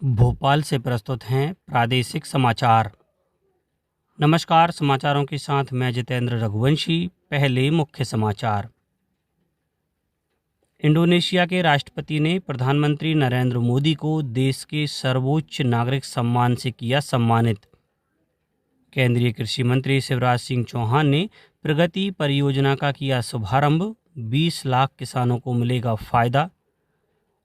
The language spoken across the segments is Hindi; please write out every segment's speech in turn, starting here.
भोपाल से प्रस्तुत हैं प्रादेशिक समाचार। नमस्कार, समाचारों के साथ मैं जितेंद्र रघुवंशी। पहले मुख्य समाचार। इंडोनेशिया के राष्ट्रपति ने प्रधानमंत्री नरेंद्र मोदी को देश के सर्वोच्च नागरिक सम्मान से किया सम्मानित। केंद्रीय कृषि मंत्री शिवराज सिंह चौहान ने प्रगति परियोजना का किया शुभारंभ। 20 लाख किसानों को मिलेगा फायदा।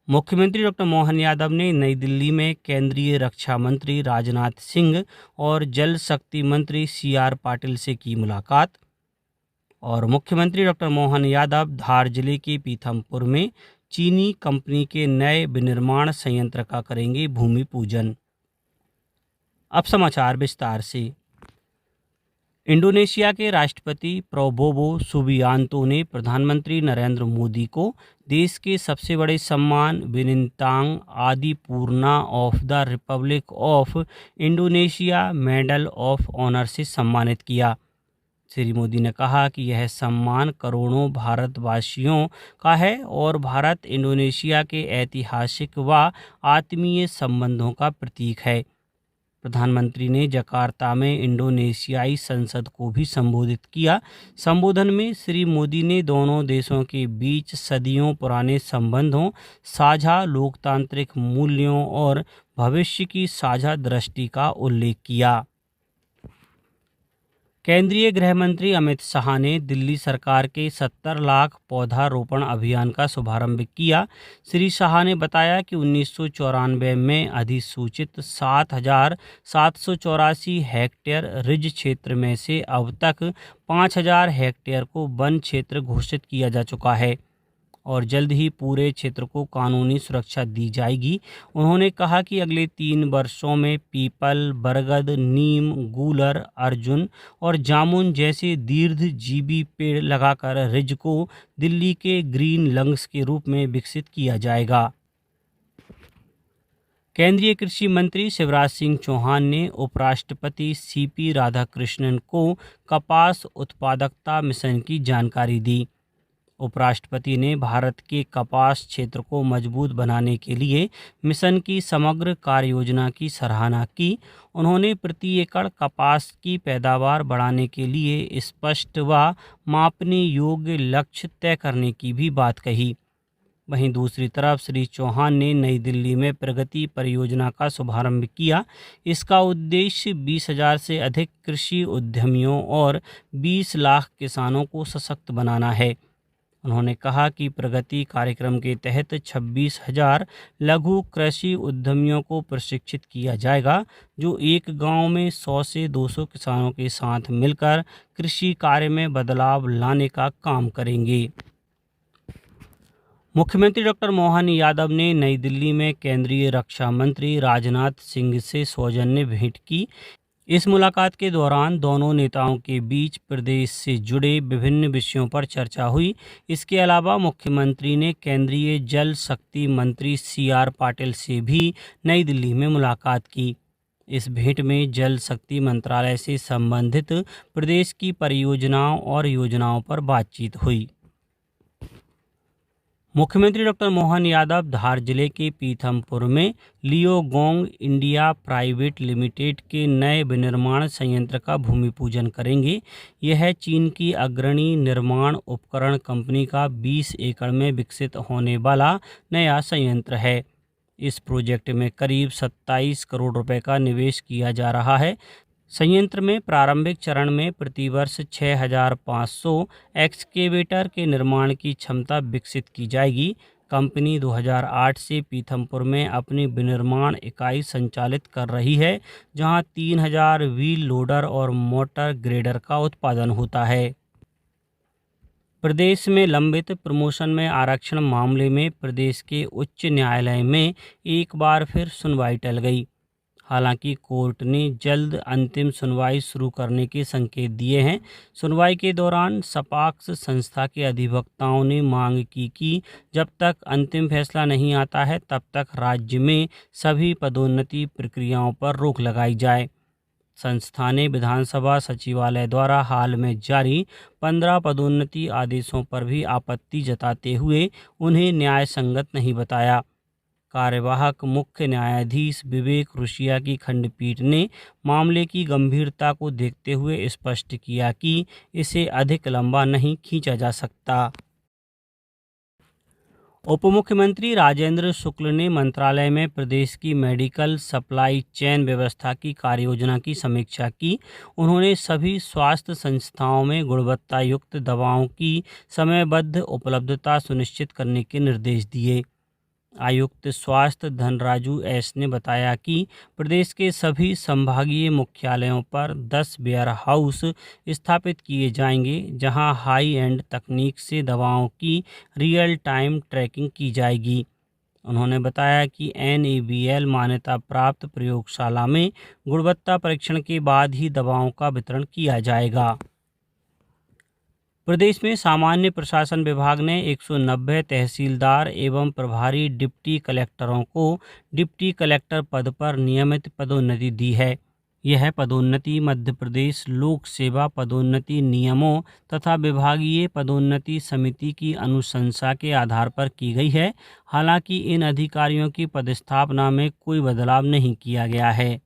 मुख्यमंत्री डॉक्टर मोहन यादव ने नई दिल्ली में केंद्रीय रक्षा मंत्री राजनाथ सिंह और जल शक्ति मंत्री CR पाटिल से की मुलाकात। और मुख्यमंत्री डॉक्टर मोहन यादव धार जिले के पीथमपुर में चीनी कंपनी के नए विनिर्माण संयंत्र का करेंगे भूमि पूजन। अब समाचार विस्तार से। इंडोनेशिया के राष्ट्रपति प्रबोवो सुबियांतो ने प्रधानमंत्री नरेंद्र मोदी को देश के सबसे बड़े सम्मान Bintang Adipurna of the republic of Indonesia medal of honour से सम्मानित किया। श्री मोदी ने कहा कि यह सम्मान करोड़ों भारतवासियों का है और भारत इंडोनेशिया के ऐतिहासिक व आत्मीय संबंधों का प्रतीक है। प्रधानमंत्री ने जकार्ता में इंडोनेशियाई संसद को भी संबोधित किया। संबोधन में श्री मोदी ने दोनों देशों के बीच सदियों पुराने संबंधों, साझा लोकतांत्रिक मूल्यों और भविष्य की साझा दृष्टि का उल्लेख किया। केंद्रीय गृह मंत्री अमित शाह ने दिल्ली सरकार के 70 लाख पौधारोपण अभियान का शुभारंभ किया। श्री शाह ने बताया कि 1994 में अधिसूचित 7,784 हेक्टेयर रिज क्षेत्र में से अब तक 5,000 हेक्टेयर को वन क्षेत्र घोषित किया जा चुका है और जल्द ही पूरे क्षेत्र को कानूनी सुरक्षा दी जाएगी। उन्होंने कहा कि अगले 3 वर्षों में पीपल, बरगद, नीम, गूलर, अर्जुन और जामुन जैसे दीर्घजीवी पेड़ लगाकर रिज को दिल्ली के ग्रीन लंग्स के रूप में विकसित किया जाएगा। केंद्रीय कृषि मंत्री शिवराज सिंह चौहान ने उपराष्ट्रपति CP राधाकृष्णन को कपास उत्पादकता मिशन की जानकारी दी। उपराष्ट्रपति ने भारत के कपास क्षेत्र को मजबूत बनाने के लिए मिशन की समग्र कार्ययोजना की सराहना की। उन्होंने प्रति एकड़ कपास की पैदावार बढ़ाने के लिए स्पष्ट व मापने योग्य लक्ष्य तय करने की भी बात कही। वहीं दूसरी तरफ श्री चौहान ने नई दिल्ली में प्रगति परियोजना का शुभारंभ किया। इसका उद्देश्य 20,000 से अधिक कृषि उद्यमियों और 20 लाख किसानों को सशक्त बनाना है। उन्होंने कहा कि प्रगति कार्यक्रम के तहत 26,000 लघु कृषि उद्यमियों को प्रशिक्षित किया जाएगा, जो एक गांव में 100 से 200 किसानों के साथ मिलकर कृषि कार्य में बदलाव लाने का काम करेंगे। मुख्यमंत्री डॉक्टर मोहन यादव ने नई दिल्ली में केंद्रीय रक्षा मंत्री राजनाथ सिंह से सौजन्य भेंट की। इस मुलाकात के दौरान दोनों नेताओं के बीच प्रदेश से जुड़े विभिन्न विषयों पर चर्चा हुई। इसके अलावा मुख्यमंत्री ने केंद्रीय जल शक्ति मंत्री CR पाटिल से भी नई दिल्ली में मुलाकात की। इस भेंट में जल शक्ति मंत्रालय से संबंधित प्रदेश की परियोजनाओं और योजनाओं पर बातचीत हुई। मुख्यमंत्री डॉक्टर मोहन यादव धार जिले के पीथमपुर में लियोगोंग इंडिया प्राइवेट लिमिटेड के नए विनिर्माण संयंत्र का भूमि पूजन करेंगे। यह चीन की अग्रणी निर्माण उपकरण कंपनी का 20 एकड़ में विकसित होने वाला नया संयंत्र है। इस प्रोजेक्ट में करीब 27 करोड़ रुपए का निवेश किया जा रहा है। संयंत्र में प्रारंभिक चरण में प्रतिवर्ष 6,500 एक्सकेवेटर के निर्माण की क्षमता विकसित की जाएगी। कंपनी 2008 से पीथमपुर में अपनी विनिर्माण इकाई संचालित कर रही है, जहां 3,000 व्हील लोडर और मोटर ग्रेडर का उत्पादन होता है। प्रदेश में लंबित प्रमोशन में आरक्षण मामले में प्रदेश के उच्च न्यायालय में एक बार फिर सुनवाई टल गई। हालांकि कोर्ट ने जल्द अंतिम सुनवाई शुरू करने के संकेत दिए हैं। सुनवाई के दौरान सपाक्स संस्था के अधिवक्ताओं ने मांग की कि जब तक अंतिम फैसला नहीं आता है तब तक राज्य में सभी पदोन्नति प्रक्रियाओं पर रोक लगाई जाए। संस्था ने विधानसभा सचिवालय द्वारा हाल में जारी 15 पदोन्नति आदेशों पर भी आपत्ति जताते हुए उन्हें न्याय संगत नहीं बताया। कार्यवाहक मुख्य न्यायाधीश विवेक ऋषिया की खंडपीठ ने मामले की गंभीरता को देखते हुए स्पष्ट किया कि इसे अधिक लंबा नहीं खींचा जा सकता। उप मुख्यमंत्री राजेंद्र शुक्ल ने मंत्रालय में प्रदेश की मेडिकल सप्लाई चेन व्यवस्था की कार्ययोजना की समीक्षा की। उन्होंने सभी स्वास्थ्य संस्थाओं में गुणवत्ता युक्त दवाओं की समयबद्ध उपलब्धता सुनिश्चित करने के निर्देश दिए। आयुक्त स्वास्थ्य धनराजू एस ने बताया कि प्रदेश के सभी संभागीय मुख्यालयों पर 10 वेयर हाउस स्थापित किए जाएंगे, जहां हाई एंड तकनीक से दवाओं की रियल टाइम ट्रैकिंग की जाएगी। उन्होंने बताया कि NABL मान्यता प्राप्त प्रयोगशाला में गुणवत्ता परीक्षण के बाद ही दवाओं का वितरण किया जाएगा। प्रदेश में सामान्य प्रशासन विभाग ने 190 तहसीलदार एवं प्रभारी डिप्टी कलेक्टरों को डिप्टी कलेक्टर पद पर नियमित पदोन्नति दी है। यह पदोन्नति मध्य प्रदेश लोक सेवा पदोन्नति नियमों तथा विभागीय पदोन्नति समिति की अनुशंसा के आधार पर की गई है। हालांकि इन अधिकारियों की पदस्थापना में कोई बदलाव नहीं किया गया है।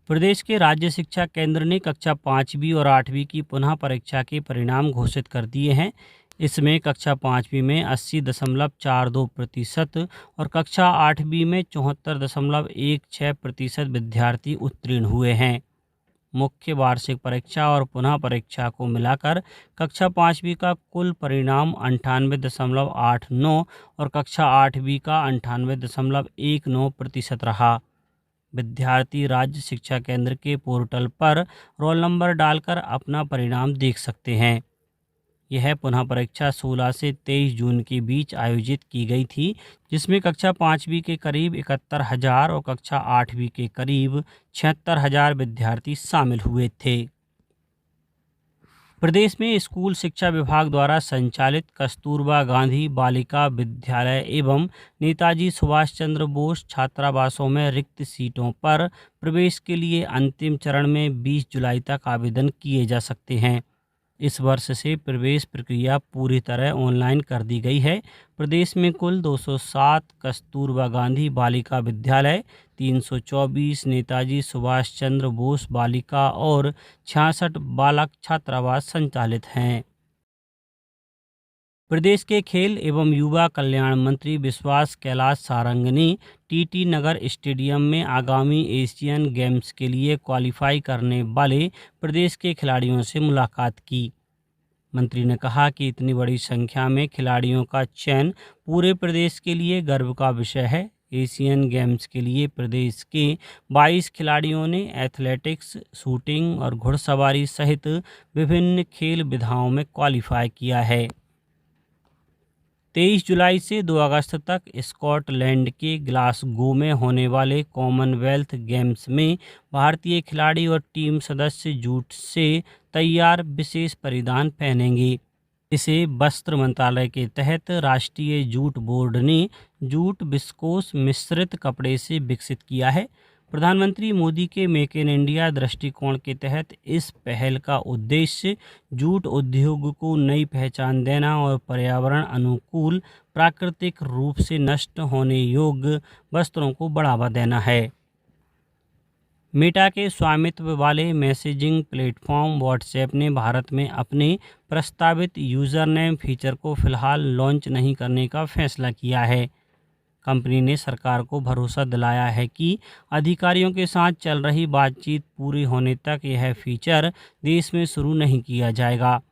प्रदेश के राज्य शिक्षा केंद्र ने कक्षा 5वीं और 8वीं की पुनः परीक्षा के परिणाम घोषित कर दिए हैं। इसमें कक्षा 5वीं में 80.42% और कक्षा 8वीं में 74.16% विद्यार्थी उत्तीर्ण हुए हैं। मुख्य वार्षिक परीक्षा और पुनः परीक्षा को मिलाकर कक्षा 5वीं का कुल परिणाम 98.89 और कक्षा 8वीं का 98.19% रहा। विद्यार्थी राज्य शिक्षा केंद्र के पोर्टल पर रोल नंबर डालकर अपना परिणाम देख सकते हैं। यह पुनः परीक्षा 16 से 23 जून के बीच आयोजित की गई थी, जिसमें कक्षा 5वीं के करीब 71,000 और कक्षा 8वीं के करीब 76,000 विद्यार्थी शामिल हुए थे। प्रदेश में स्कूल शिक्षा विभाग द्वारा संचालित कस्तूरबा गांधी बालिका विद्यालय एवं नेताजी सुभाष चंद्र बोस छात्रावासों में रिक्त सीटों पर प्रवेश के लिए अंतिम चरण में 20 जुलाई तक आवेदन किए जा सकते हैं। इस वर्ष से प्रवेश प्रक्रिया पूरी तरह ऑनलाइन कर दी गई है। प्रदेश में कुल 207 कस्तूरबा गांधी बालिका विद्यालय, 324 नेताजी सुभाष चंद्र बोस बालिका और 66 बालक छात्रावास संचालित हैं। प्रदेश के खेल एवं युवा कल्याण मंत्री विश्वास कैलाश सारंग ने TT नगर स्टेडियम में आगामी एशियन गेम्स के लिए क्वालिफाई करने वाले प्रदेश के खिलाड़ियों से मुलाकात की। मंत्री ने कहा कि इतनी बड़ी संख्या में खिलाड़ियों का चयन पूरे प्रदेश के लिए गर्व का विषय है। एशियन गेम्स के लिए प्रदेश के 22 खिलाड़ियों ने एथलेटिक्स, शूटिंग और घुड़सवारी सहित विभिन्न खेल विधाओं में क्वालिफाई किया है। 23 जुलाई से 2 अगस्त तक स्कॉटलैंड के ग्लासगो में होने वाले कॉमनवेल्थ गेम्स में भारतीय खिलाड़ी और टीम सदस्य जूट से तैयार विशेष परिधान पहनेंगे। इसे वस्त्र मंत्रालय के तहत राष्ट्रीय जूट बोर्ड ने जूट विस्कोस मिश्रित कपड़े से विकसित किया है। प्रधानमंत्री मोदी के मेक इन इंडिया दृष्टिकोण के तहत इस पहल का उद्देश्य जूट उद्योग को नई पहचान देना और पर्यावरण अनुकूल प्राकृतिक रूप से नष्ट होने योग्य वस्त्रों को बढ़ावा देना है। मेटा के स्वामित्व वाले मैसेजिंग प्लेटफॉर्म व्हाट्सएप ने भारत में अपने प्रस्तावित यूजरनेम फीचर को फिलहाल लॉन्च नहीं करने का फैसला किया है। कंपनी ने सरकार को भरोसा दिलाया है कि अधिकारियों के साथ चल रही बातचीत पूरी होने तक यह फीचर देश में शुरू नहीं किया जाएगा।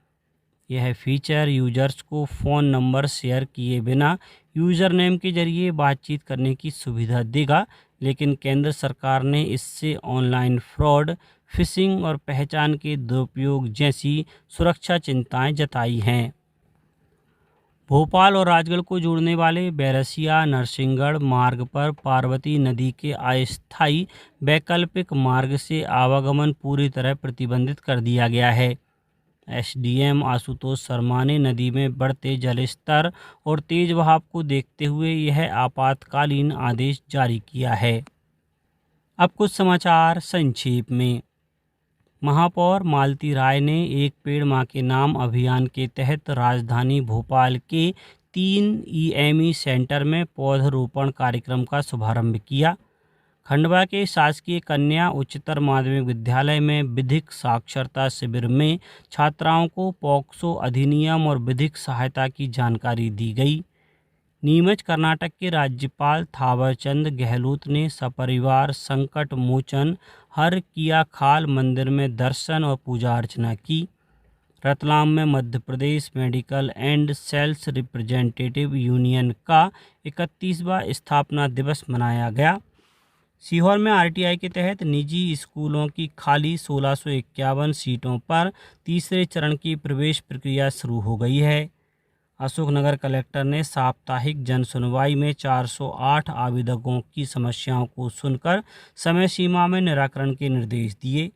यह फीचर यूजर्स को फ़ोन नंबर शेयर किए बिना यूज़र नेम के जरिए बातचीत करने की सुविधा देगा, लेकिन केंद्र सरकार ने इससे ऑनलाइन फ्रॉड, फिशिंग और पहचान के दुरुपयोग जैसी सुरक्षा चिंताएं जताई हैं। भोपाल और राजगढ़ को जोड़ने वाले बैरसिया नरसिंहगढ़ मार्ग पर पार्वती नदी के अस्थायी वैकल्पिक मार्ग से आवागमन पूरी तरह प्रतिबंधित कर दिया गया है। SDM आशुतोष शर्मा ने नदी में बढ़ते जलस्तर और तेज बहाव को देखते हुए यह आपातकालीन आदेश जारी किया है। अब कुछ समाचार संक्षेप में। महापौर मालती राय ने एक पेड़ मां के नाम अभियान के तहत राजधानी भोपाल के 3 EME सेंटर में पौधरोपण कार्यक्रम का शुभारंभ किया। खंडवा के शासकीय कन्या उच्चतर माध्यमिक विद्यालय में विधिक साक्षरता शिविर में छात्राओं को पॉक्सो अधिनियम और विधिक सहायता की जानकारी दी गई। नीमच कर्नाटक के राज्यपाल थावरचंद गहलोत ने सपरिवार संकट मोचन हर किया खाल मंदिर में दर्शन और पूजा अर्चना की। रतलाम में Madhya Pradesh medical and sales representative union का 31वां स्थापना दिवस मनाया गया। सीहोर में RTI के तहत निजी स्कूलों की खाली 1651 सीटों पर तीसरे चरण की प्रवेश प्रक्रिया शुरू हो गई है। अशोकनगर कलेक्टर ने साप्ताहिक जनसुनवाई में 408 आवेदकों की समस्याओं को सुनकर समय सीमा में निराकरण के निर्देश दिए।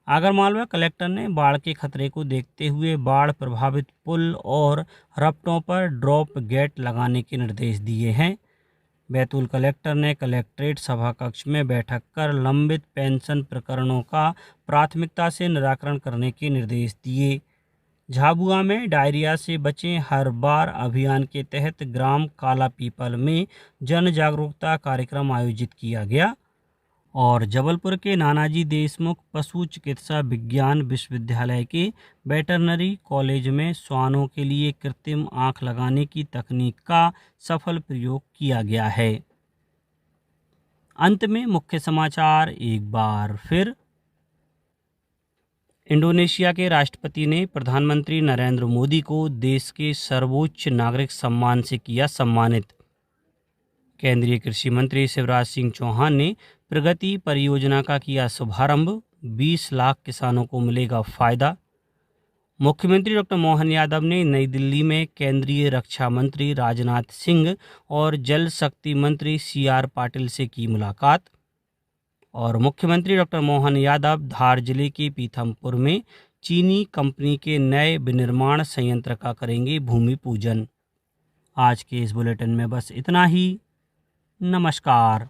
आगरमालवा कलेक्टर ने बाढ़ के खतरे को देखते हुए बाढ़ प्रभावित पुल और रपटों पर ड्रॉप गेट लगाने के निर्देश दिए हैं। बैतूल कलेक्टर ने कलेक्ट्रेट सभा कक्ष में बैठक कर लंबित पेंशन प्रकरणों का प्राथमिकता से निराकरण करने के निर्देश दिए। झाबुआ में डायरिया से बचें हर बार अभियान के तहत ग्राम काला पीपल में जन जागरूकता कार्यक्रम आयोजित किया गया। और जबलपुर के नानाजी देशमुख पशु चिकित्सा विज्ञान विश्वविद्यालय के वेटरनरी कॉलेज में श्वानों के लिए कृत्रिम आंख लगाने की तकनीक का सफल प्रयोग किया गया है। अंत में मुख्य समाचार एक बार फिर। इंडोनेशिया के राष्ट्रपति ने प्रधानमंत्री नरेंद्र मोदी को देश के सर्वोच्च नागरिक सम्मान से किया सम्मानित। केंद्रीय कृषि मंत्री शिवराज सिंह चौहान ने प्रगति परियोजना का किया शुभारंभ, 20 लाख किसानों को मिलेगा फायदा। मुख्यमंत्री डॉक्टर मोहन यादव ने नई दिल्ली में केंद्रीय रक्षा मंत्री राजनाथ सिंह और जल शक्ति मंत्री CR पाटिल से की मुलाकात। और मुख्यमंत्री डॉक्टर मोहन यादव धार जिले के पीथमपुर में चीनी कंपनी के नए विनिर्माण संयंत्र का करेंगे भूमि पूजन। आज के इस बुलेटिन में बस इतना ही। नमस्कार।